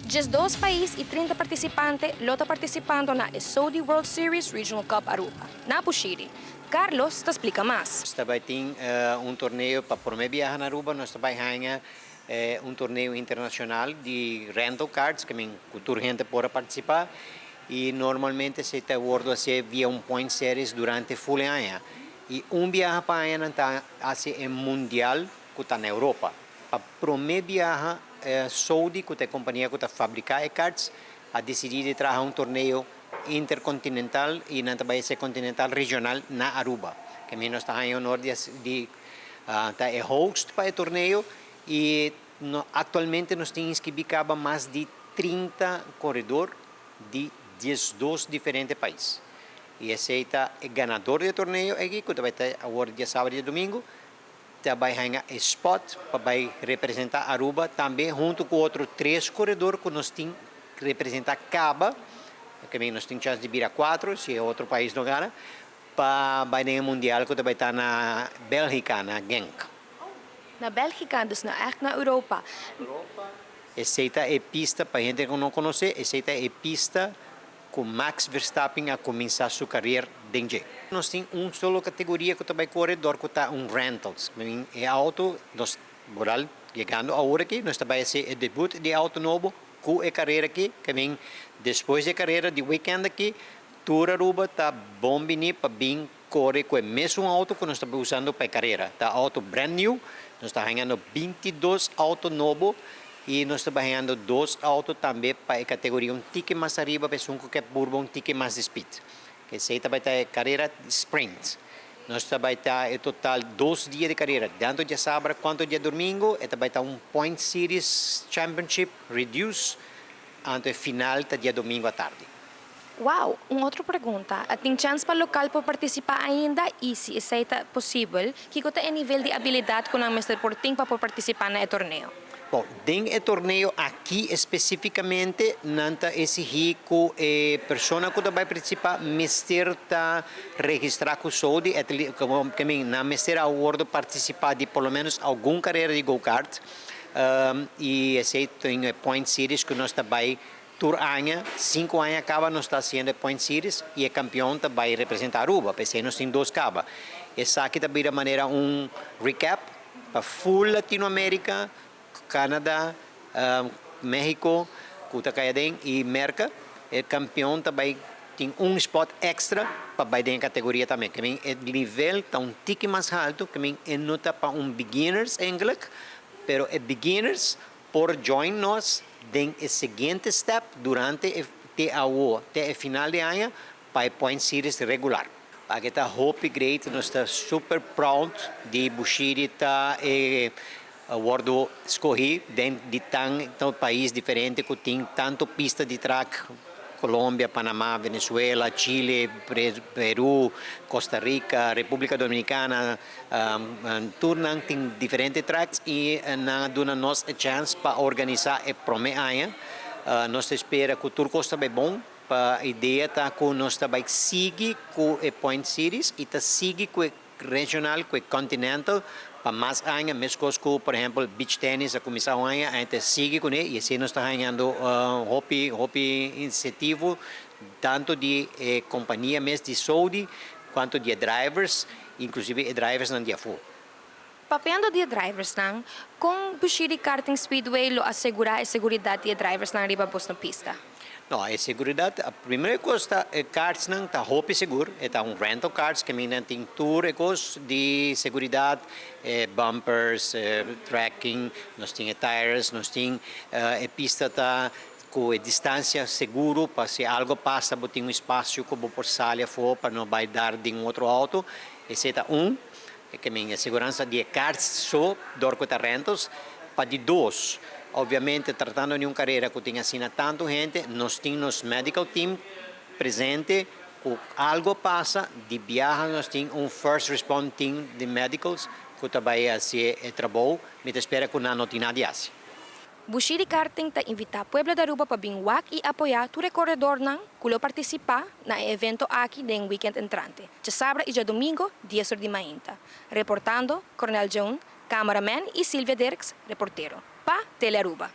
12 países e 30 participantes lota participando na Saudi World Series Regional Cup Aruba, na Bushiri. Carlos te explica mais. Nós também tem torneio para promover viajar na Aruba, nós também ganha torneio internacional de rental cards, que toda gente pode participar, e normalmente se está acordo assim via point series durante full ano. E viagem para a está assim mundial que está na Europa. Para promover viajar Saudi, que é a companhia que está fabricar cards, a decidir de trazer torneio intercontinental e também esse continental regional na Aruba. Que nós estamos em honor de host para o torneio e atualmente nós temos que inscrever mais de 30 corredores de 12 diferentes países. E esse é o ganador do torneio aqui, que vai ter agora dia sábado e domingo. Vai ganhar spot para representar Aruba também junto com outros 3 corredores que nós temos que representar Caba, que nós temos chance de vir a 4, se outro país não ganha, para o Mundial que vai estar na Bélgica, na Genk. Na Bélgica, dus na Europa. Essa é a pista, para a gente que não conhece, essa é a pista que Max Verstappen a começar sua carreira dentro. Nós temos uma só categoria que também corredor que está rentals. É auto, nós moral chegando agora aqui, nós também é o debut de auto novo, com a carreira aqui, que depois da carreira de weekend aqui, toda Aruba está bom para vir correr com o mesmo auto que nós estamos usando para a carreira. Está auto brand new, nós estamos ganhando 22 autos novos e nós estamos ganhando 2 autos também para a categoria um ticket mais arriba, para que é por um ticket mais de speed. Que esse vai ter carreira de sprint. Nós vai ter em total 2 dias de carreira, tanto dia sábado quanto dia domingo, e vai ter Point Series Championship Reduce, antes do final do dia domingo à tarde. Uau, uma outra pergunta. Tem chance para o local para participar ainda e se isso é possível, que é o nível de habilidade que o Mr. Porting para participar no torneio? Bom, dentro do torneio aqui especificamente, não exige que a pessoa que vai participar está registrada com o Saudi, que não está acordo participar de pelo menos alguma carreira de go-kart, e esse tem Point Series que nós também por ano, 5 anos acaba nós está sendo Point Series e o campeão vai representar Aruba, porque nós temos 2 cabas. Essa aqui também de maneira recap para full Latinoamérica, Canadá, México, Cutacayadén e Merca. O campeão também tem spot extra para a categoria também. Que o nível está tique mais alto, que não está para beginners em inglês, mas é beginners por join nós em o seguinte step durante o final de ano para Point Series regular. Aqui está Hope Great, nós estamos super proud de Bushiri estar award escolhi dentro de tanto país diferente que tem tanto pista de track, Colômbia, Panamá, Venezuela, Chile, Peru, Costa Rica, República Dominicana, tudo tem diferentes tracks e dá-nos a chance para organizar o primeiro ano. Nós esperamos que tudo esteja bom. A ideia está que nós também seguir com o Point Series e seguir com o regional, com o continental, para mais anos, mesmo coisa que, por exemplo, beach tennis, a começar o ano, a gente segue com ele, e assim nós estamos ganhando incentivo, tanto de companhia mesmo de Saudi, quanto de drivers, inclusive drivers no dia full. Papeando de drivers nang, kung Bushiri Karting Speedway lo assegurar a seguridade de drivers nang riba na pista? Não, a segurança, a primeira coisa é cards não está roupa seguro, é rental cards que não tem tour de segurança, bumpers, tracking, nós temos tires, nós temos a pista tá com distância seguro para se algo passa, tem espaço que por sair fora para não vai dar de outro auto, esse é que a segurança de cards só dor com rentals, para de 2. Obviamente, tratando de uma carreira que tem assim tanto gente, nós temos medical team presente, que algo passa, de viagem nós temos first response team de medicals, que também assim trabalho, mas espera que não tenha nada assim. Bushiri Karting ta invita Puebla de Aruba para bingwak e apoiar tu corredor nang kulo participar na evento aqui den weekend entrante. De sábado e de domingo, 10 de manhã. Reportando, Coronel Jones, cameraman e Silvia Derks, reportero. Pa Tele Aruba.